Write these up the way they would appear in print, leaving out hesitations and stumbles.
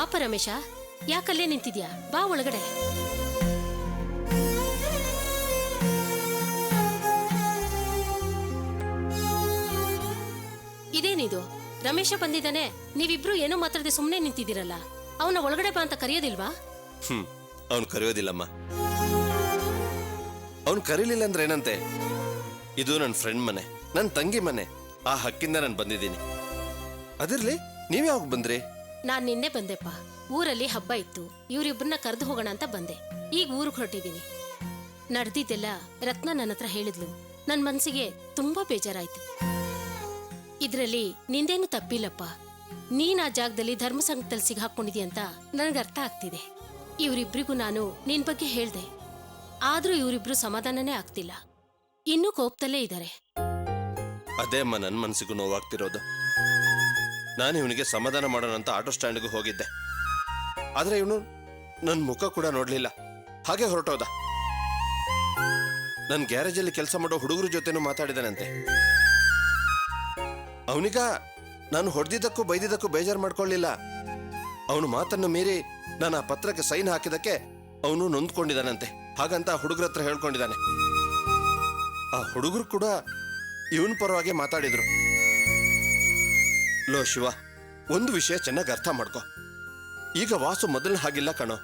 ಪಾಪ ರಮೇಶ, ಯಾಕಲ್ಲೇ ನಿಂತಿದ್ಯಾ? ಬಾ ಒಳಗಡೆ. ಇದೇನಿದು? ರಮೇಶ ಬಂದಿದ್ದಾನೆ, ನೀವಿಬ್ರು ಏನೋ ಮಾತಾಡದೆ ಸುಮ್ಮನೆ ನಿಂತಿದ್ದೀರಲ್ಲ. ಅವನ ಒಳಗಡೆ ಬಾ ಅಂತ ಕರೆಯೋದಿಲ್ವಾ? ಅವನು ಕರೆಯೋದಿಲ್ಲಮ್ಮ. ಅವನು ಕರೀಲಿಲ್ಲ ಅಂದ್ರೆ ಏನಂತೆ? ಇದು ನನ್ನ ಫ್ರೆಂಡ್ ಮನೆ, ನನ್ನ ತಂಗಿ ಮನೆ. ಆ ಹಕ್ಕಿಂದ ನಾನು ಬಂದಿದ್ದೀನಿ. ಅದಿರ್ಲಿ, ನೀವ್ ಯಾವಾಗ ಬಂದ್ರಿ? ನಾನ್ ನಿನ್ನೆ ಬಂದೆಪ್ಪ. ಊರಲ್ಲಿ ಹಬ್ಬ ಇತ್ತು, ಇವ್ರಿಬ್ರನ್ನ ಕರೆದು ಹೋಗೋಣ ಅಂತ ಬಂದೆ. ಈಗ ಊರಿಗೆ ಹೊರಟಿದ್ದೀನಿ. ನಡೆದಿದ್ದೆಲ್ಲ ರತ್ನ ನನ್ನ ಹತ್ರ ಹೇಳಿದ್ಲು. ನನ್ ಮನ್ಸಿಗೆ ತುಂಬಾ ಬೇಜಾರಾಯ್ತು. ಇದ್ರಲ್ಲಿ ನಿಂದೇನು ತಪ್ಪಿಲ್ಲಪ್ಪ. ನೀನ್ ಆ ಜಾಗದಲ್ಲಿ ಧರ್ಮ ಸಂಕಟದಲ್ಲಿ ಸಿಗಾಕೊಂಡಿದ್ಯಂತ ನನಗೆ ಅರ್ಥ ಆಗ್ತಿದೆ. ಇವರಿಬ್ರಿಗೂ ನಾನು ನಿನ್ ಬಗ್ಗೆ ಹೇಳ್ದೆ, ಆದ್ರೂ ಇವರಿಬ್ರು ಸಮಾಧಾನನೇ ಆಗ್ತಿಲ್ಲ. ಇನ್ನೂ ಕೋಪದಲ್ಲೇ ಇದ್ದಾರೆ. ಅದೇ ಅಮ್ಮ ನನ್ನ ಮನಸ್ಸಿಗೂ ನೋವಾಗ್ತಿರೋದು. ನಾನು ಇವನಿಗೆ ಸಮಾಧಾನ ಮಾಡೋಣ ಅಂತ ಆಟೋ ಸ್ಟ್ಯಾಂಡ್ಗೂ ಹೋಗಿದ್ದೆ. ಆದ್ರೆ ಇವನು ನನ್ನ ಮುಖ ಕೂಡ ನೋಡ್ಲಿಲ್ಲ, ಹಾಗೆ ಹೊರಟೋದ. ನನ್ನ ಗ್ಯಾರೇಜಲ್ಲಿ ಕೆಲಸ ಮಾಡೋ ಹುಡುಗರ ಜೊತೆನೂ ಮಾತಾಡಿದಾನಂತೆ. ಅವನಿಗ ನಾನು ಹೊಡೆದಿದ್ದಕ್ಕೂ ಬೈದಿದ್ದಕ್ಕೂ ಬೇಜಾರು ಮಾಡ್ಕೊಳ್ಳಿಲ್ಲ. ಅವನು ಮಾತನ್ನು ಮೀರಿ ನಾನು ಆ ಪತ್ರಕ್ಕೆ ಸೈನ್ ಹಾಕಿದಕ್ಕೆ ಅವನು ನೊಂದ್ಕೊಂಡಿದ್ದಾನಂತೆ. ಹಾಗಂತ ಹುಡುಗರ ಹತ್ರ ಹೇಳ್ಕೊಂಡಿದ್ದಾನೆ. ಆ ಹುಡುಗರು ಕೂಡ ಇವನ್ ಪರವಾಗಿ ಮಾತಾಡಿದ್ರು. ಲೋ ಶಿವ, ಒಂದು ವಿಷಯ ಚೆನ್ನಾಗಿ ಅರ್ಥ ಮಾಡ್ಕೊ. ಈಗ ವಾಸು ಮೊದಲನೇ ಹಾಗಿಲ್ಲ ಕಣೋ.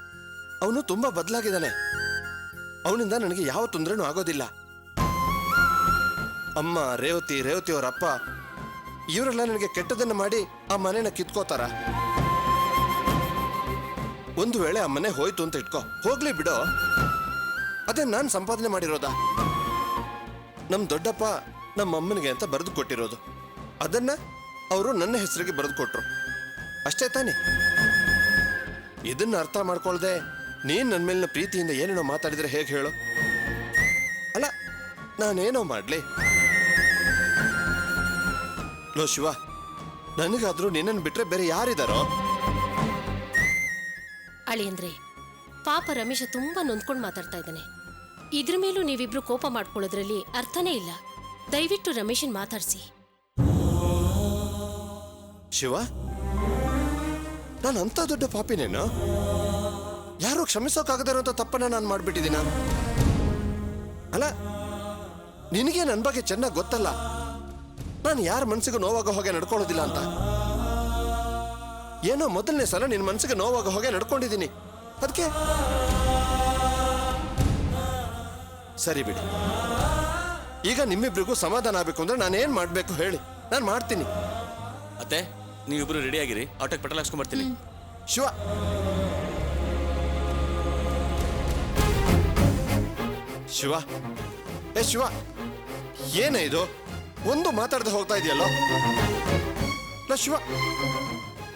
ಅವನು ತುಂಬಾ ಬದಲಾಗಿದ್ದಾನೆ. ಅವನಿಂದ ನನಗೆ ಯಾವ ತೊಂದರೆನೂ ಆಗೋದಿಲ್ಲ. ಅಮ್ಮ, ರೇವತಿ ಅವರ ಅಪ್ಪ ಇವರೆಲ್ಲ ನನಗೆ ಕೆಟ್ಟದನ್ನ ಮಾಡಿ ಆ ಮನೆನ ಕಿತ್ಕೋತಾರ. ಒಂದು ವೇಳೆ ಆ ಮನೆ ಹೋಯ್ತು ಅಂತ ಇಟ್ಕೋ, ಹೋಗ್ಲಿ ಬಿಡೋ. ಅದೇ ನಾನು ಸಂಪಾದನೆ ಮಾಡಿರೋದ. ನಮ್ ದೊಡ್ಡಪ್ಪ ನಮ್ಮ ಅಮ್ಮನಿಗೆ ಅಂತ ಬರೆದು ಕೊಟ್ಟಿರೋದು. ಅದನ್ನ ಅವರು ನನ್ನ ಹೆಸರಿಗೆ ಬರೆದು ಕೊಟ್ರು. ಅಷ್ಟೇ ತಾನೆ? ಇದನ್ನ ಅರ್ಥ ಮಾಡ್ಕೊಳ್ದೆ ನೀನ್ ನನ್ನ ಮೇಲಿನ ಪ್ರೀತಿಯಿಂದ ಏನೇನೋ ಮಾತಾಡಿದ್ರೆ ಹೇಗೆ ಹೇಳು? ಅಲ್ಲ, ನಾನೇನೋ ಮಾಡ್ಲಿ? ಲೋ ಶಿವ, ನನಗಾದ್ರೂ ನಿನ್ನನ್ನು ಬಿಟ್ರೆ ಬೇರೆ ಯಾರಿದಾರೋ? ಅಳಿಯಂದ್ರೆ, ಪಾಪ ರಮೇಶ ತುಂಬಾ ನೊಂದ್ಕೊಂಡು ಮಾತಾಡ್ತಾ ಇದ್ದಾನೆ. ಇದ್ರ ಮೇಲೂ ನೀವಿಬ್ರು ಕೋಪ ಮಾಡ್ಕೊಳ್ಳೋದ್ರಲ್ಲಿ ಅರ್ಥನೇ ಇಲ್ಲ. ದಯವಿಟ್ಟು ರಮೇಶನ್ ಮಾತಾಡ್ಸಿ. ಶಿವ, ನಾನು ಅಂತ ದೊಡ್ಡ ಪಾಪಿನೇನು? ಯಾರು ಕ್ಷಮಿಸೋಕಾಗದೇ ಇರೋಂಥ ತಪ್ಪನ್ನ ನಾನು ಮಾಡ್ಬಿಟ್ಟಿದ್ದೀನ? ಅಲ್ಲ, ನಿನಗೆ ನನ್ನ ಬಗ್ಗೆ ಚೆನ್ನಾಗಿ ಗೊತ್ತಲ್ಲ, ನಾನು ಯಾರ ಮನಸ್ಸಿಗೂ ನೋವಾಗ ಹೋಗಿ ನಡ್ಕೊಳ್ಳೋದಿಲ್ಲ ಅಂತ. ಏನೋ ಮೊದಲನೇ ಸಲ ನಿನ್ನ ಮನಸ್ಸಿಗೆ ನೋವಾಗ ಹೋಗಿ ನಡ್ಕೊಂಡಿದ್ದೀನಿ. ಅದಕ್ಕೆ ಸರಿ ಬಿಡಿ. ಈಗ ನಿಮ್ಮಿಬ್ರಿಗೂ ಸಮಾಧಾನ ಆಗ್ಬೇಕು ಅಂದ್ರೆ ನಾನೇನ್ ಮಾಡ್ಬೇಕು ಹೇಳಿ? ನಾನು ಮಾಡ್ತೀನಿ. ಅತ್ತೆ, ನೀವಿಬ್ರು ರೆಡಿ ಆಗಿರಿ, ಆಟೋಕ್ಕೆ ಪೆಟ್ರೋಲ್ ಹಾಕ್ಸ್ಕೊಂಡ್ ಬರ್ತೀನಿ. ಶಿವ, ಶಿವ, ಶಿವ, ಏನೇ ಇದು? ಒಂದು ಮಾತಾಡದೆ ಹೋಗ್ತಾ ಇದೆಯಲ್ಲೋ? ಶಿವ,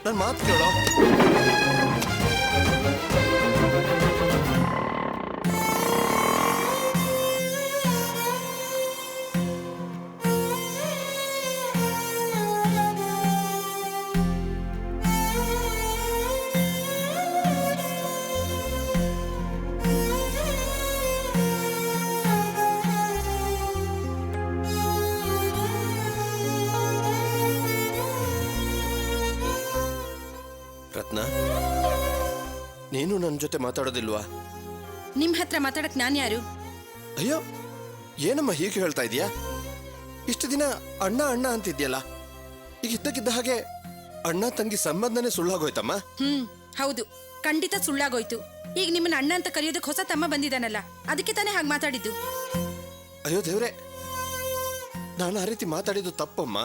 ನನ್ನ ಮಾತು ಕೇಳೋ. ರತ್ನ, ನೀನು ನನ್ನ ಜೊತೆ ಮಾತಾಡೋದಿಲ್ವಾ? ನಿಮ್ ಹತ್ರ ಮಾತಾಡಕ್ ನಾನ್ ಯಾರು? ಅಯ್ಯೋ, ಏನಮ್ಮ ಹೀಗೆ ಹೇಳ್ತಾ ಇದೀಯಾ? ಇಷ್ಟು ದಿನ ಅಣ್ಣ ಅಣ್ಣ ಅಂತಿದ್ಯಲ್ಲ, ಈಗ ಇದ್ದಕ್ಕಿದ್ದ ಹಾಗೆ ಅಣ್ಣ ತಂಗಿ ಸಂಬಂಧನೇ ಸುಳ್ಳಾಗೋಯ್ತಮ್ಮ. ಹೌದು, ಖಂಡಿತ ಸುಳ್ಳಾಗೋಯ್ತು. ಈಗ ನಿಮ್ಮನ್ನ ಅಣ್ಣ ಅಂತ ಕರೆಯೋದಕ್ಕೆ ಹೊಸ ತಮ್ಮ ಬಂದಿದ್ದಾನಲ್ಲ, ಅದಕ್ಕೆ ತಾನೇ ಹಾಗೆ ಮಾತಾಡಿದ್ದು. ಅಯ್ಯೋ ದೇವ್ರೆ, ನಾನು ಆ ರೀತಿ ಮಾತಾಡಿದ್ದು ತಪ್ಪಮ್ಮ.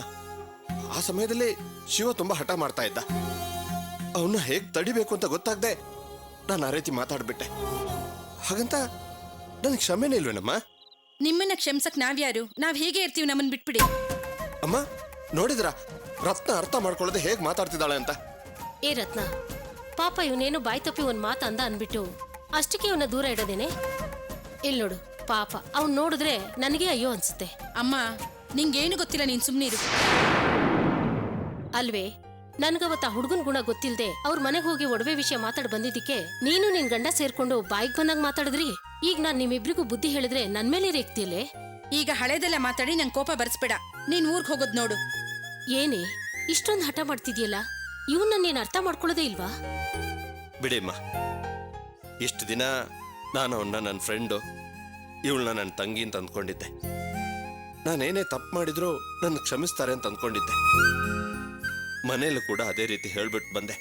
ಆ ಸಮಯದಲ್ಲಿ ಶಿವ ತುಂಬಾ ಹಠ ಮಾಡ್ತಾ ಇದ್ದ. ಅವನ್ನ ಹೇಗ್ ತಡಿಬೇಕು ಅಂತ ಗೊತ್ತಾಗ್ದೆ ನಾನು ಆ ರೀತಿ ಮಾತಾಡ್ಬಿಟ್ಟೆ. ಹಾಗಂತ ನನ್ಗೆ ಕ್ಷಮೆನೇ ಇಲ್ವೇನಮ್ಮ? ನಿಮ್ಮನ್ನ ಕ್ಷಮಿಸಕ್ ನಾವ್ಯಾರು? ನಾವ್ ಹೇಗೆ ಇರ್ತೀವಿ, ನಮ್ಮನ್ ಬಿಟ್ಬಿಡಿ. ಅಮ್ಮ, ನೋಡಿದ್ರ ರತ್ನ ಅರ್ಥ ಮಾಡ್ಕೊಳ್ಳದೆ ಹೇಗ್ ಮಾತಾಡ್ತಿದ್ದಾಳೆ ಅಂತ? ಏ ರತ್ನ, ಪಾಪ ಇವನೇನು ಬಾಯ್ ತಪ್ಪಿ ಒಂದ್ ಮಾತು ಅಂದ ಅನ್ಬಿಟ್ಟು ಅಷ್ಟಕ್ಕೆ ಇವನ್ನ ದೂರ ಇಡೋದೇನೆ? ಇಲ್ಲಿ ನೋಡು, ಪಾಪ ಅವ್ನ್ ನೋಡಿದ್ರೆ ನನಗೆ ಅಯ್ಯೋ ಅನ್ಸುತ್ತೆ. ಅಮ್ಮ, ನಿಂಗೇನು ಗೊತ್ತಿಲ್ಲ, ನೀನ್ ಸುಮ್ನಿರು. ಅಲ್ವೇ, ನನ್ಗವತ್ತ ಹುಡುಗನ್ ಗುಣ ಗೊತ್ತಿಲ್ದೆ ಅವ್ರ ಮನೆಗೆ ಹೋಗಿ ಒಡವೆ ವಿಷಯ ಮಾತಾಡ್ ಬಂದಿದ್ದಕ್ಕೆ ನೀನು ನಿನ್ ಗಂಡ ಸೇರ್ಕೊಂಡು ಬಾಯಿಗೆ ಬಂದಾಗ ಮಾತಾಡಿದ್ರಿ. ಈಗ ನಾನ್ ನಿಮ್ಮಿಬ್ರಿಗೂ ಬುದ್ಧಿ ಹೇಳಿದ್ರೆ ನನ್ ಮೇಲೆ ರೇಗ್ತಿಯಲ್ಲೇ? ಈಗ ಹಳೇದೆಲ್ಲ ಮಾತಾಡಿ ನಂಗೆ ಕೋಪ ಬರ್ಸ್ಬೇಡ. ನೀನ್ ಊರ್ಗ್ ಹೋಗೋದ್ ನೋಡು. ಏನೇ ಇಷ್ಟೊಂದು ಹಠ ಮಾಡ್ತಿದ್ಯಲ್ಲ? ಇವನ್ನ ನೀನ್ ಅರ್ಥ ಮಾಡ್ಕೊಳ್ಳೋದೇ ಇಲ್ವಾ? ಬಿಡಿಮ್ಮ. ಇಷ್ಟು ದಿನ ನಾನು ಅವನ್ನ ನನ್ನ ಫ್ರೆಂಡು, ಇವಳನ್ನ ನನ್ನ ತಂಗಿ ಅಂತ ಅಂದ್ಕೊಂಡಿದ್ದೆ. ನಾನೇನೇ ತಪ್ಪು ಮಾಡಿದ್ರು ನನ್ನ ಕ್ಷಮಿಸ್ತಾರೆ ಅಂತ ಅಂದ್ಕೊಂಡಿದ್ದೆ. ಮನೇಲೂ ಕೂಡ ಅದೇ ರೀತಿ ಹೇಳ್ಬಿಟ್ಟು ಬಂದೆ.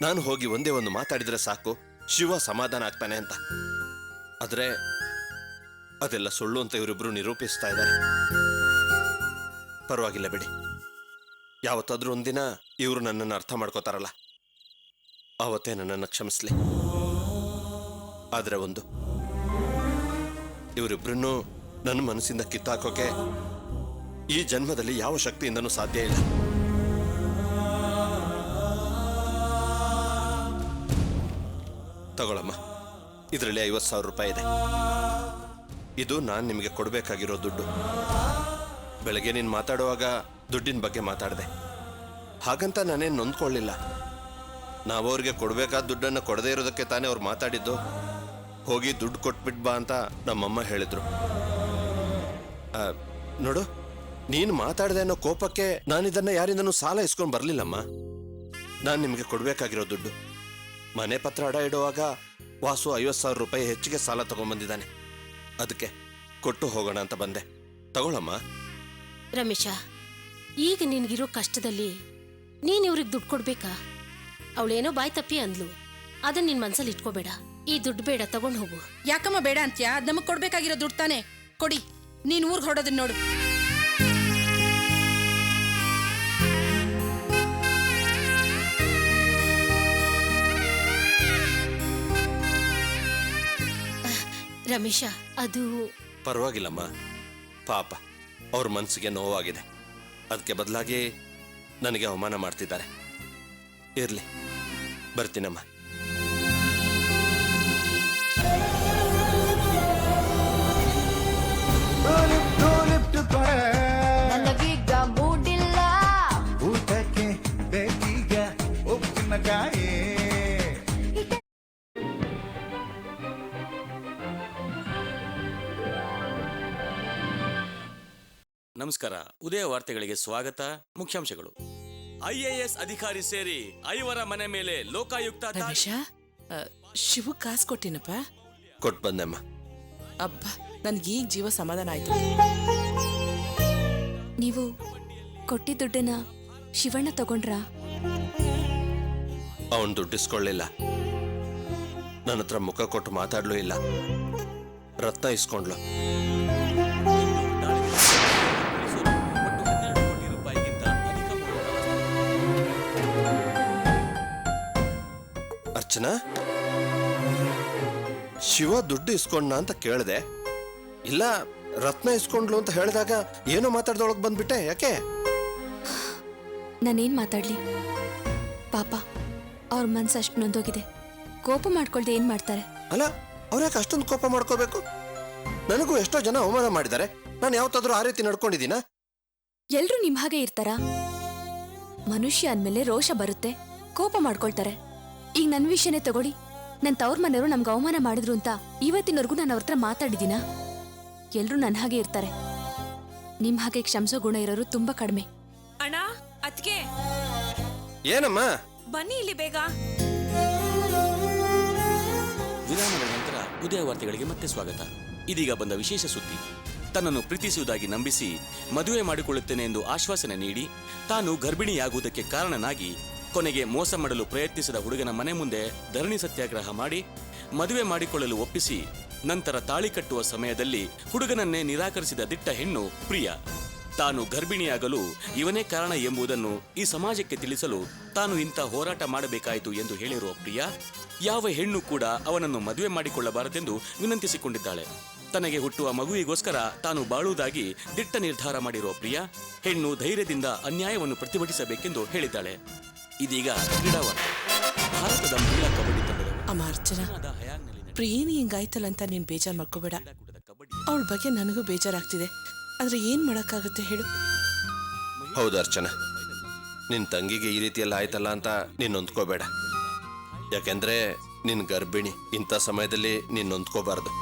ನಾನು ಹೋಗಿ ಒಂದೇ ಒಂದು ಮಾತಾಡಿದ್ರೆ ಸಾಕು, ಶಿವ ಸಮಾಧಾನ ಆಗ್ತಾನೆ ಅಂತ. ಆದ್ರೆ ಅದೆಲ್ಲ ಸುಳ್ಳು ಅಂತ ಇವರಿಬ್ರು ನಿರೂಪಿಸ್ತಾ ಇದ್ದಾರೆ. ಪರವಾಗಿಲ್ಲ ಬಿಡಿ, ಯಾವತ್ತಾದ್ರೂ ಒಂದಿನ ಇವರು ನನ್ನನ್ನು ಅರ್ಥ ಮಾಡ್ಕೋತಾರಲ್ಲ, ಆವತ್ತೇ ನನ್ನನ್ನು ಕ್ಷಮಿಸ್ಲಿ. ಆದ್ರೆ ಒಂದು, ಇವರಿಬ್ರನ್ನೂ ನನ್ನ ಮನಸ್ಸಿಂದ ಕಿತ್ತಾಕೋಕೆ ಈ ಜನ್ಮದಲ್ಲಿ ಯಾವ ಶಕ್ತಿಯಿಂದನೂ ಸಾಧ್ಯ ಇಲ್ಲ. ತಗೊಳಮ್ಮ, ಇದರಲ್ಲಿ 50,000 ರೂಪಾಯಿ ಇದೆ. ಇದು ನಾನು ನಿಮಗೆ ಕೊಡಬೇಕಾಗಿರೋ ದುಡ್ಡು. ಬೆಳಗ್ಗೆ ನೀನು ಮಾತಾಡುವಾಗ ದುಡ್ಡಿನ ಬಗ್ಗೆ ಮಾತಾಡಿದೆ, ಹಾಗಂತ ನಾನೇನು ನೊಂದ್ಕೊಳ್ಳಿಲ್ಲ. ನಾವು ಅವ್ರಿಗೆ ಕೊಡಬೇಕಾದ ದುಡ್ಡನ್ನು ಕೊಡದೇ ಇರೋದಕ್ಕೆ ತಾನೇ ಅವ್ರು ಮಾತಾಡಿದ್ದು. ಹೋಗಿ ದುಡ್ಡು ಕೊಟ್ಬಿಟ್ ಬಾ ಅಂತ ನಮ್ಮಮ್ಮ ಹೇಳಿದ್ರು. ನೋಡು, ನೀನು ಮಾತಾಡಿದೆ ಅನ್ನೋ ಕೋಪಕ್ಕೆ ನಾನಿದನ್ನು ಯಾರಿಂದನೂ ಸಾಲ ಇಸ್ಕೊಂಡು ಬರಲಿಲ್ಲಮ್ಮ. ನಾನು ನಿಮಗೆ ಕೊಡಬೇಕಾಗಿರೋ ದುಡ್ಡು. ಮನೆ ಪತ್ರ ಅಡ ಇಡುವಾಗ ವಾಸು 50,000 ರೂಪಾಯಿ ಹೆಚ್ಚಿಗೆ ಸಾಲ ತಗೊಂಡ್ಬಂದಿದ್ದಾನೆ. ಅದಕ್ಕೆ ಕೊಟ್ಟು ಹೋಗೋಣ ಅಂತ ಬಂದೆ. ತಗೊಳಮ್ಮ. ರಮೇಶ, ಈಗ ನಿನ್ಗಿರೋ ಕಷ್ಟದಲ್ಲಿ ನೀನ್ ಇವ್ರಿಗೆ ದುಡ್ಡು ಕೊಡ್ಬೇಕಾ? ಅವಳೇನೋ ಬಾಯ್ ತಪ್ಪಿ ಅಂದ್ಲು, ಅದನ್ನ ನಿನ್ ಮನ್ಸಲ್ಲಿ ಇಟ್ಕೋಬೇಡ. ಈ ದುಡ್ಡು ಬೇಡ, ತಗೊಂಡು ಹೋಗು. ಯಾಕಮ್ಮ ಬೇಡ ಅಂತ್ಯಾ? ಅದ್ ನಮಗ್ ಕೊಡ್ಬೇಕಾಗಿರೋ ದುಡ್ಡು ತಾನೆ, ಕೊಡಿ. ನೀನ್ ಊರ್ಗ್ ಹೊಡೋದನ್ನ ನೋಡು. ರಮೇಶ, ಅದು ಪರವಾಗಿಲ್ಲಮ್ಮ, ಪಾಪ ಅವ್ರ ಮನಸ್ಸಿಗೆ ನೋವಾಗಿದೆ. ಅದಕ್ಕೆ ಬದಲಾಗಿ ನನಗೆ ಅವಮಾನ ಮಾಡ್ತಿದ್ದಾರೆ. ಇರ್ಲಿ, ಬರ್ತೀನಮ್ಮ. ನನಗೀಗ ಮೂಡಿಲ್ಲ ಊಟಕ್ಕೆ ಬೇಕೀಗ ಉಪ್ಪಿನಕಾಯಿ. ನಮಸ್ಕಾರ. ಉದಯ ವಾರ್ತೆಗಳಿಗೆ ಸ್ವಾಗತ. ಮುಖ್ಯಾಂಶಗಳು: IAS ಅಧಿಕಾರಿ ಸೇರಿ 5 ಮನೆ ಮೇಲೆ ಲೋಕಾಯುಕ್ತ ರಮೇಶ, ಶಿವು ಕಾಸು ಕೊಟ್ಟಿನಪ್ಪ. ಕೊಟ್ಟು ಬಂದೆಮ್ಮ. ಅಬ್ಬ, ನನ್ಗೀಗ ಜೀವ ಸಮಾಧಾನ ಆಯ್ತು. ನೀವು ಕೊಟ್ಟಿದ್ದ ದುಡ್ಡನ್ನ ಶಿವಣ್ಣ ತಗೊಂಡ್ರಾ? ಅವನು ದುಡ್ಡಿಸ್ಕೊಳ್ಳಿಲ್ಲ. ನನ್ನ ಹತ್ರ ಮುಖ ಕೊಟ್ಟು ಮಾತಾಡ್ಲೂ ಇಲ್ಲ. ರತ್ನ ಇಸ್ಕೊಂಡ್ಲು. ಒಟ್ಟು 12 ಕೋಟಿ ರೂಪಾಯಿಗಿಂತ ಅಧಿಕ ಅರ್ಚನಾ, ಶಿವ ದುಡ್ಡು ಇಸ್ಕೊಂಡ ಅಂತ ಕೇಳಿದೆ. ಇಲ್ಲ, ರತ್ನ ಇಸ್ಕೊಂಡ್ಲು ಅಂತ ಹೇಳಿದಾಗ ಏನೋ ಮಾತಾಡ್ದೊಳಗೆ ಬಂದ್ಬಿಟ್ಟೆ. ಯಾಕೆ? ನಾನೇನ್ ಮಾತಾಡ್ಲಿ? ಪಾಪ, ಅವ್ರ ಮನ್ಸು ಅಷ್ಟು ನೊಂದೋಗಿದೆ. ಕೋಪ ಮಾಡ್ಕೊಳ್ದೆ ಏನ್ ಮಾಡ್ತಾರೆ? ಅಲ್ಲ, ಅವ್ರ್ಯಾಕೆ ಅಷ್ಟೊಂದು ಕೋಪ ಮಾಡ್ಕೋಬೇಕು? ನನಗೂ ಎಷ್ಟೋ ಜನ ಅವಮಾನ ಮಾಡಿದ್ದಾರೆ. ನಾನು ಯಾವತ್ತಾದ್ರೂ ಆ ರೀತಿ ನಡ್ಕೊಂಡಿದ್ದೀನಾ? ಎಲ್ರೂ ನಿಮ್ ಹಾಗೆ ಇರ್ತಾರಾ? ಮನುಷ್ಯ ಅಂದ್ಮೇಲೆ ರೋಷ ಬರುತ್ತೆ, ಕೋಪ ಮಾಡ್ಕೊಳ್ತಾರೆ. ಈಗ ನನ್ ವಿಷಯನೇ ತಗೊಳ್ಳಿ. ನನ್ ತವ್ರ ಮನೆಯವರು ನಮ್ಗೆ ಅವಮಾನ ಮಾಡಿದ್ರು ಅಂತ ಇವತ್ತಿನವರೆಗೂ ನಾನು ಅವ್ರ ಹತ್ರ ಮಾತಾಡಿದ್ದೀನ? ಎಲ್ರೂ ನನ್ನ ಹಾಗೆ ಇರ್ತಾರೆ. ನಿಮ್ ಹಾಗೆ ಕ್ಷಮಿಸೋ ಗುಣ ಇರೋರು ತುಂಬಾ ಕಡಿಮೆ. ಅಣ್ಣ, ಅದ್ಕೆ ಏನಮ್ಮ? ಬನ್ನಿ ಇಲ್ಲಿ ಬೇಗ. ವಿರಾಮದ ನಂತರ ಉದಯ ವಾರ್ತೆಗಳಿಗೆ ಮತ್ತೆ ಸ್ವಾಗತ. ಇದೀಗ ಬಂದ ವಿಶೇಷ ಸುದ್ದಿ. ತನ್ನನ್ನು ಪ್ರೀತಿಸುವುದಾಗಿ ನಂಬಿಸಿ ಮದುವೆ ಮಾಡಿಕೊಳ್ಳುತ್ತೇನೆ ಎಂದು ಆಶ್ವಾಸನೆ ನೀಡಿ ತಾನು ಗರ್ಭಿಣಿಯಾಗುವುದಕ್ಕೆ ಕಾರಣನಾಗಿ ಕೊನೆಗೆ ಮೋಸ ಮಾಡಲು ಪ್ರಯತ್ನಿಸಿದ ಹುಡುಗನ ಮನೆ ಮುಂದೆ ಧರಣಿ ಸತ್ಯಾಗ್ರಹ ಮಾಡಿ ಮದುವೆ ಮಾಡಿಕೊಳ್ಳಲು ಒಪ್ಪಿಸಿ ನಂತರ ತಾಳಿ ಕಟ್ಟುವ ಸಮಯದಲ್ಲಿ ಹುಡುಗನನ್ನೇ ನಿರಾಕರಿಸಿದ ದಿಟ್ಟ ಹೆಣ್ಣು ಪ್ರಿಯಾ. ತಾನು ಗರ್ಭಿಣಿಯಾಗಲು ಇವನೇ ಕಾರಣ ಎಂಬುದನ್ನು ಈ ಸಮಾಜಕ್ಕೆ ತಿಳಿಸಲು ತಾನು ಇಂಥ ಹೋರಾಟ ಮಾಡಬೇಕಾಯಿತು ಎಂದು ಹೇಳಿರುವ ಪ್ರಿಯಾ, ಯಾವ ಹೆಣ್ಣು ಕೂಡ ಅವನನ್ನು ಮದುವೆ ಮಾಡಿಕೊಳ್ಳಬಾರದೆಂದು ವಿನಂತಿಸಿಕೊಂಡಿದ್ದಾಳೆ. ತನಗೆ ಹುಟ್ಟುವ ಮಗುವಿಗೋಸ್ಕರ ತಾನು ಬಾಳುವುದಾಗಿ ದಿಟ್ಟ ನಿರ್ಧಾರ ಮಾಡಿರುವ ಪ್ರಿಯಾ, ಹೆಣ್ಣು ಧೈರ್ಯದಿಂದ ಅನ್ಯಾಯವನ್ನು ಪ್ರತಿಭಟಿಸಬೇಕೆಂದು ಹೇಳಿದ್ದಾಳೆ. ಇದೀಗ ಕ್ರೀಡಾವಾರ್ತೆ. ಭಾರತದ ಮಹಿಳಾ ಕಬಡ್ಡಿ ತಂಡದವರು ಅಮ್ಮ ಅರ್ಚನಾ, ಪ್ರಿಯೇನಿ ಹಿಂಗಾಯ್ತಲ್ಲ ಅಂತ ನೀನ್ ಬೇಜಾರ್ ಮಾಡ್ಕೋಬೇಡ. ಅವಳ ಬಗ್ಗೆ ನನಗೂ ಬೇಜಾರಾಗ್ತಿದೆ. ಆದ್ರೆ ಏನ್ ಮಾಡಕ್ಕಾಗುತ್ತೆ ಹೇಳು? ಹೌದು ಅರ್ಚನಾ, ನಿನ್ ತಂಗಿಗೆ ಈ ರೀತಿಯೆಲ್ಲ ಆಯ್ತಲ್ಲ ಅಂತ ನೀನ್ ನೊಂದ್ಕೋಬೇಡ. ಯಾಕೆಂದ್ರೆ ನಿನ್ ಗರ್ಭಿಣಿ. ಇಂಥ ಸಮಯದಲ್ಲಿ ನೀನ್ ನೊಂದ್ಕೋಬಾರ್ದು.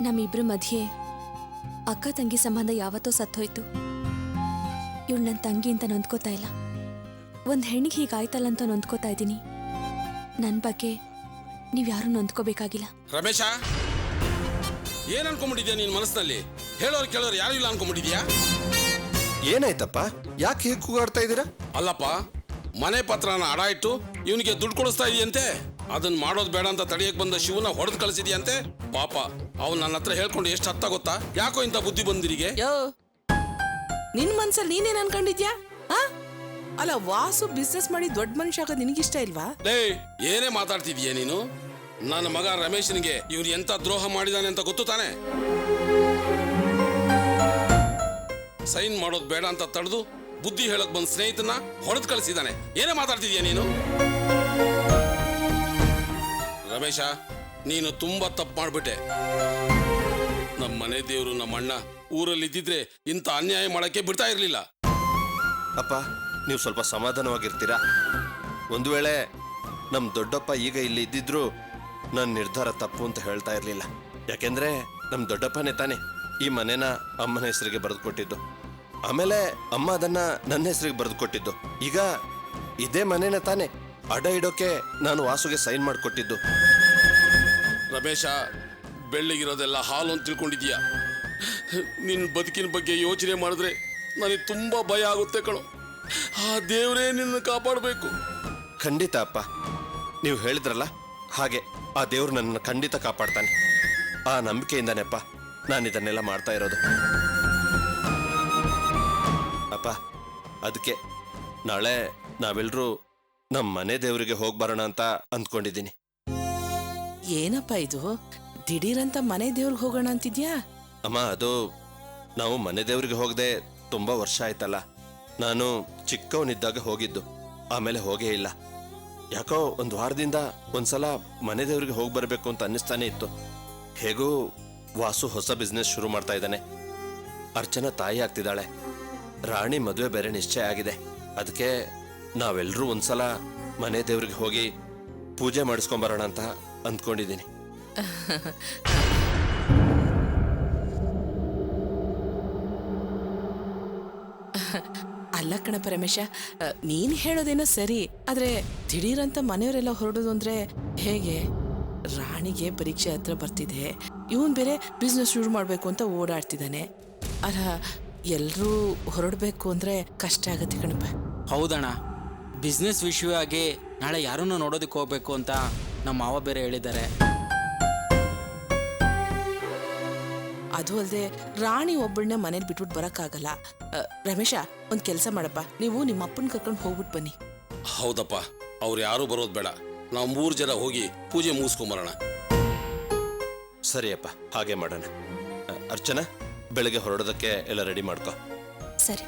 ನಮ್ಮಿಬ್ರ ಮಧ್ಯೆ ಅಕ್ಕ ತಂಗಿ ಸಂಬಂಧ ಯಾವತ್ತೋ ಸತ್ತೋಯ್ತು. ಇವಳು ನನ್ನ ತಂಗಿ ಅಂತ ನೊಂದ್ಕೋತಾ ಇಲ್ಲ. ಒಂದ್ ಹೆಣ್ಣಿಗೆ ಹೀಗಾಯ್ತಲ್ಲ ಅಂತ ನೊಂದ್ಕೋತಾ ಇದ್ದೀನಿ. ನನ್ನ ಬಗ್ಗೆ ನೀವ್ಯಾರೂ ನೊಂದ್ಕೋಬೇಕಾಗಿಲ್ಲ. ರಮೇಶ, ಏನ್ ಅನ್ಕೊಂಡ್ಬಿಟ್ಟಿದ್ಯಾ ನಿನ್ ಮನಸ್ಸಿನಲ್ಲಿ? ಹೇಳೋರು ಕೇಳೋರು ಯಾರು ಇಲ್ಲ ಅನ್ಕೊಂಡ್ಬಿಟ್ಟಿದ್ಯಾ? ಏನಾಯ್ತಪ್ಪ? ಯಾಕೆ ಹೀಗೆ ಕೂಗಾಡ್ತಾ ಇದ್ದೀರಾ? ಅಲ್ಲಪ್ಪ, ಮನೆ ಪತ್ರನ ಅಡ ಇಟ್ಟು ಇವನಿಗೆ ದುಡ್ಡು ಕೊಡಿಸ್ತಾ ಇದೆಯಂತೆ. ಅದನ್ನ ಮಾಡೋದು ಬೇಡ ಅಂತ ತಡೆಯಕ್ ಬಂದ ಶಿವನ ಹೊಡೆದು ಕಳಿಸಿದ್ಯಂತೆ. ಪಾಪ ಅವ್ನು ನನ್ನ ಹತ್ರ ಹೇಳ್ಕೊಂಡು ಎಷ್ಟು ಹತ್ತ ಗೊತ್ತಾ? ಯಾಕೋ ಇಂಥ ಬುದ್ಧಿ ಬಂದಿರಿಗೆ? ಯೋ, ನಿನ್ ಮನ್ಸಲ್ಲಿ ನೀನೇನ್ ಅನ್ಕೊಂಡಿದ್ಯಾ? ಅಲ್ಲ, ವಾಸು ಬಿಸ್ನೆಸ್ ಮಾಡಿ ದೊಡ್ಡ ಮನುಷ್ಯ ಆಗೋದು ನಿನಗಿಷ್ಟ ಇಲ್ವಾ? ಲೇ, ಏನೇ ಮಾತಾಡ್ತಿದೀಯ ನೀನು? ನನ್ನ ಮಗ ರಮೇಶನಿಗೆ ಇವ್ರು ಎಂತ ದ್ರೋಹ ಮಾಡಿದಾನೆ ಅಂತ ಗೊತ್ತು ತಾನೆ? ಸೈನ್ ಮಾಡೋದು ಬೇಡ ಅಂತ ತಡೆದು ಬುದ್ಧಿ ಹೇಳಕ್ ಬಂದ್ ಸ್ನೇಹಿತನ ಹೊಡೆದು ಕಳಿಸಿದಾನೆ. ಏನೇ ಮಾತಾಡ್ತಿದೀಯ ನೀನು? ರಮೇಶ, ನೀನು ತುಂಬಾ ತಪ್ಪು ಮಾಡ್ಬಿಟ್ಟೆ. ನಮ್ಮ ಮನೆ ದೇವರು ನಮ್ಮ ಅಣ್ಣ ಊರಲ್ಲಿ ಇದ್ದಿದ್ರೆ ಇಂಥ ಅನ್ಯಾಯ ಮಾಡಕ್ಕೆ ಬಿಡ್ತಾ ಇರ್ಲಿಲ್ಲ. ಅಪ್ಪ, ನೀವು ಸ್ವಲ್ಪ ಸಮಾಧಾನವಾಗಿರ್ತೀರಾ? ಒಂದು ವೇಳೆ ನಮ್ಮ ದೊಡ್ಡಪ್ಪ ಈಗ ಇಲ್ಲಿ ಇದ್ದಿದ್ರು ನನ್ನ ನಿರ್ಧಾರ ತಪ್ಪು ಅಂತ ಹೇಳ್ತಾ ಇರಲಿಲ್ಲ. ಯಾಕೆಂದ್ರೆ ನಮ್ಮ ದೊಡ್ಡಪ್ಪನೇ ತಾನೆ ಈ ಮನೆನ ಅಮ್ಮನ ಹೆಸರಿಗೆ ಬರೆದು ಕೊಟ್ಟಿದ್ದು. ಆಮೇಲೆ ಅಮ್ಮ ಅದನ್ನ ನನ್ನ ಹೆಸರಿಗೆ ಬರೆದು ಕೊಟ್ಟಿದ್ದು. ಈಗ ಇದೇ ಮನೆನ ತಾನೆ ಅಡ ಇಡೋಕೆ ನಾನು ವಾಸುಗೆ ಸೈನ್ ಮಾಡಿಕೊಟ್ಟಿದ್ದು. ರಮೇಶ, ಬೆಳ್ಳಿಗಿರೋದೆಲ್ಲ ಹಾಲು ಅಂತ ತಿಳ್ಕೊಂಡಿದ್ಯಾ? ನಿನ್ನ ಬದುಕಿನ ಬಗ್ಗೆ ಯೋಚನೆ ಮಾಡಿದ್ರೆ ನನಗೆ ತುಂಬಾ ಭಯ ಆಗುತ್ತೆ ಕಣೋ. ಆ ದೇವರೇ ನಿನ್ನ ಕಾಪಾಡಬೇಕು. ಖಂಡಿತ ಅಪ್ಪ, ನೀವು ಹೇಳಿದ್ರಲ್ಲ ಹಾಗೆ ಆ ದೇವ್ರು ನನ್ನನ್ನು ಖಂಡಿತ ಕಾಪಾಡ್ತಾನೆ. ಆ ನಂಬಿಕೆಯಿಂದಾನೆಪ್ಪ ನಾನು ಇದನ್ನೆಲ್ಲ ಮಾಡ್ತಾ ಇರೋದು. ಅಪ್ಪ, ಅದಕ್ಕೆ ನಾಳೆ ನಾವೆಲ್ಲರೂ ನಮ್ಮ ಮನೆ ದೇವರಿಗೆ ಹೋಗಿ ಬರೋಣ ಅಂತ ಅಂದ್ಕೊಂಡಿದ್ದೀನಿ. ಏನಪ್ಪ ಇದು ದಿಢೀರಂತ ಮನೆ ದೇವ್ರಿಗೆ ಹೋಗೋಣ ಅಂತಿದ್ಯಾ? ಅಮ್ಮ, ಅದು ನಾವು ಮನೆ ದೇವರಿಗೆ ಹೋಗದೆ ತುಂಬಾ ವರ್ಷ ಆಯ್ತಲ್ಲ. ನಾನು ಚಿಕ್ಕವನಿದ್ದಾಗ ಹೋಗಿದ್ದು, ಆಮೇಲೆ ಹೋಗೇ ಇಲ್ಲ. ಯಾಕೋ ಒಂದು ವಾರದಿಂದ ಒಂದ್ಸಲ ಮನೆ ದೇವರಿಗೆ ಹೋಗಿ ಬರಬೇಕು ಅಂತ ಅನ್ನಿಸ್ತಾನೆ ಇತ್ತು. ಹೇಗೂ ವಾಸು ಹೊಸ ಬಿಸ್ನೆಸ್ ಶುರು ಮಾಡ್ತಾ ಇದ್ದಾನೆ. ಅರ್ಚನಾ ತಾಯಿ ಆಗ್ತಿದ್ದಾಳೆ. ರಾಣಿ ಮದುವೆ ಬೇರೆ ನಿಶ್ಚಯ ಆಗಿದೆ. ಅದಕ್ಕೆ ನಾವೆಲ್ಲರೂ ಒಂದ್ಸಲ ಮನೆ ದೇವರಿಗೆ ಹೋಗಿ ಪೂಜೆ ಮಾಡಿಸ್ಕೊಂಬರೋಣ ಅಂತ ಅಂದ್ಕೊಂಡಿದ್ದೀನಿ. ಅಲ್ಲ ಕಣಪ್ಪ ರಮೇಶ, ನೀನ್ ಹೇಳೋದೇನೋ ಸರಿ, ಆದ್ರೆ ದಿಢೀರಂತ ಮನೆಯವರೆಲ್ಲ ಹೊರಡೋದು ಅಂದ್ರೆ ಹೇಗೆ? ರಾಣಿಗೆ ಪರೀಕ್ಷೆ ಹತ್ರ ಬರ್ತಿದೆ, ಇವನ್ ಬೇರೆ ಬಿಸ್ನೆಸ್ ಶುರು ಮಾಡ್ಬೇಕು ಅಂತ ಓಡಾಡ್ತಿದ್ದಾನೆ. ಅಲ್ಲ, ಎಲ್ರೂ ಹೊರಡ್ಬೇಕು ಅಂದ್ರೆ ಕಷ್ಟ ಆಗತ್ತೆ ಕಣಪ್ಪ. ಹೌದಣ್ಣ, ಬಿಸ್ನೆಸ್ ವಿಷಯವಾಗಿ ನಾಳೆ ಯಾರನ್ನು ನೋಡೋದಕ್ಕೆ ಹೋಗ್ಬೇಕು ಅಂತ ನಮ್ಮ ಮಾವ ಬೇರೆ ಹೇಳಿದ್ದಾರೆ. ಅದು ಅಲ್ಲದೆ ರಾಣಿ ಒಬ್ಬಳನ್ನ ಮನೇಲಿ ಬಿಟ್ಬಿಟ್ಟು ಬರಕ್ಕಾಗಲ್ಲ. ರಮೇಶ, ಒಂದ್ ಕೆಲಸ ಮಾಡಪ್ಪ, ನೀವು ನಿಮ್ಮ ಅಪ್ಪನ ಕರ್ಕೊಂಡು ಹೋಗ್ಬಿಟ್ಟು ಬನ್ನಿ. ಹೌದಪ್ಪ, ಅವ್ರು ಯಾರು ಬರೋದು ಬೇಡ. ನಾವು 3 ಜನ ಹೋಗಿ ಪೂಜೆ ಮುಗಿಸ್ಕೊಂಬರೋಣ. ಸರಿಯಪ್ಪ, ಹಾಗೆ ಮಾಡೋಣ. ಅರ್ಚನಾ, ಬೆಳಗ್ಗೆ ಹೊರಡೋದಕ್ಕೆ ಎಲ್ಲ ರೆಡಿ ಮಾಡ್ಕೊ. ಸರಿ.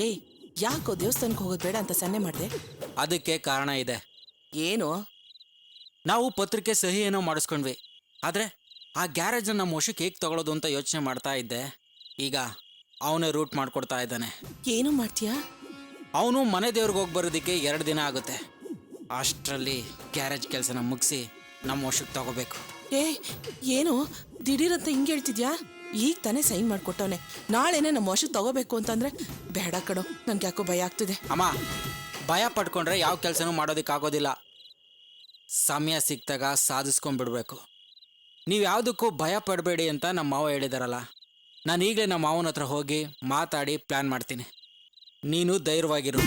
ಏಯ್, ಯಾಕೋ ದೇವಸ್ಥಾನಕ್ಕೆ ಹೋಗೋದು ಬೇಡ ಅಂತ ಸನ್ನೆ ಮಾಡಿದೆ? ಅದಕ್ಕೆ ಕಾರಣ ಇದೆ. ಏನು? ನಾವು ಪತ್ರಿಕೆ ಸಹಿ ಏನೋ ಮಾಡಿಸ್ಕೊಂಡ್ವಿ, ಆದರೆ ಆ ಗ್ಯಾರೇಜ್ ನಮ್ಮ ವಶಕ್ಕೆ ಹೇಗೆ ತಗೊಳ್ಳೋದು ಅಂತ ಯೋಚನೆ ಮಾಡ್ತಾ ಇದ್ದೆ. ಈಗ ಅವನೇ ರೂಟ್ ಮಾಡಿಕೊಡ್ತಾ ಇದ್ದಾನೆ. ಏನು ಮಾಡ್ತೀಯಾ? ಅವನು ಮನೆ ದೇವ್ರಿಗೆ ಹೋಗಿ ಬರೋದಕ್ಕೆ 2 ದಿನ ಆಗುತ್ತೆ. ಅಷ್ಟರಲ್ಲಿ ಗ್ಯಾರೇಜ್ ಕೆಲಸನ ಮುಗಿಸಿ ನಮ್ಮ ವಶಕ್ಕೆ ತಗೋಬೇಕು. ಏನು ದಿಢೀರಂತ ಹಿಂಗೆ ಹೇಳ್ತಿದ್ಯಾ? ಈಗ ತಾನೇ ಸೈನ್ ಮಾಡಿಕೊಟ್ಟವನೆ, ನಾಳೆನೇ ನಮ್ಮ ವಶಕ್ಕೆ ತಗೋಬೇಕು ಅಂತಂದ್ರೆ ಬೇಡ ಕಣೋ, ನನ್ಗೆ ಯಾಕೋ ಭಯ ಆಗ್ತಿದೆ. ಅಮ್ಮ, ಭಯ ಪಡ್ಕೊಂಡ್ರೆ ಯಾವ ಕೆಲಸನೂ ಮಾಡೋದಕ್ಕಾಗೋದಿಲ್ಲ. ಸಮಯ ಸಿಕ್ತಾಗ ಸಾಧಿಸ್ಕೊಂಡ್ಬಿಡ್ಬೇಕು. ನೀವು ಯಾವುದಕ್ಕೂ ಭಯ ಪಡಬೇಡಿ ಅಂತ ನಮ್ಮ ಮಾವ ಹೇಳಿದಾರಲ್ಲ. ನಾನು ಈಗಲೇ ನಮ್ಮ ಮಾವನ ಹತ್ರ ಹೋಗಿ ಮಾತಾಡಿ ಪ್ಲ್ಯಾನ್ ಮಾಡ್ತೀನಿ. ನೀನು ಧೈರ್ಯವಾಗಿರು.